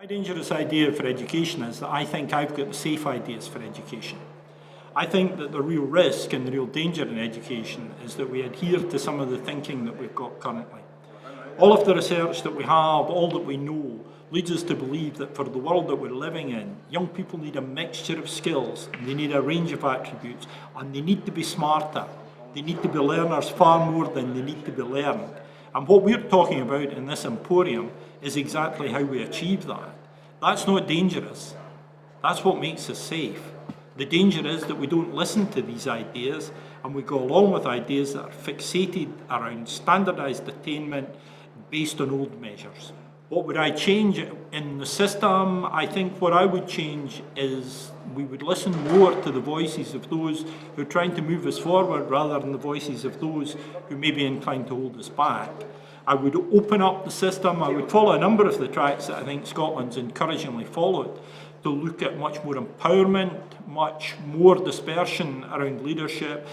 My dangerous idea for education is that I think I've got the safe ideas for education. I think that the real risk and the real danger in education is that we adhere to some of the thinking that we've got currently. All of the research that we have, all that we know, leads us to believe that for the world that we're living in, young people need a mixture of skills, and they need a range of attributes, and they need to be smarter. They need to be learners far more than they need to be learned. And what we're talking about in this emporium is exactly how we achieve that. That's not dangerous. That's what makes us safe. The danger is that we don't listen to these ideas and we go along with ideas that are fixated around standardised attainment based on old measures. What would I change in the system? I think what I would change is we would listen more to the voices of those who are trying to move us forward rather than the voices of those who may be inclined to hold us back. I would open up the system. I would follow a number of the tracks that I think Scotland's encouragingly followed to look at much more empowerment, much more dispersion around leadership.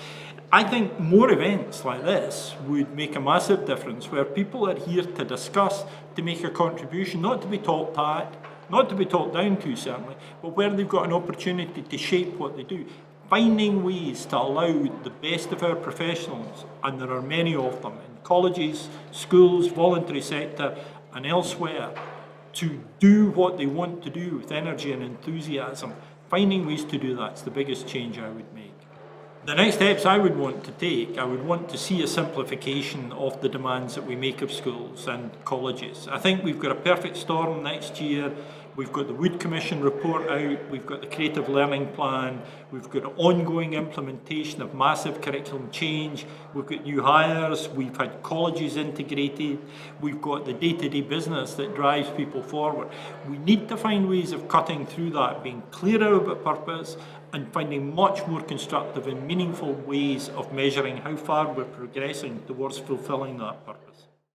I think more events like this would make a massive difference where people are here to discuss, to make a contribution, not to be talked at, not to be talked down to certainly, but where they've got an opportunity to shape what they do. Finding ways to allow the best of our professionals, and there are many of them in colleges, schools, voluntary sector and elsewhere, to do what they want to do with energy and enthusiasm. Finding ways to do that's the biggest change I would make. The next steps I would want to take, I would want to see a simplification of the demands that we make of schools and colleges. I think we've got a perfect storm next year. We've got the Wood Commission report out, we've got the Creative Learning Plan, we've got ongoing implementation of massive curriculum change, we've got new hires, we've had colleges integrated, we've got the day-to-day business that drives people forward. We need to find ways of cutting through that, being clearer about purpose and finding much more constructive and meaningful ways of measuring how far we're progressing towards fulfilling that purpose.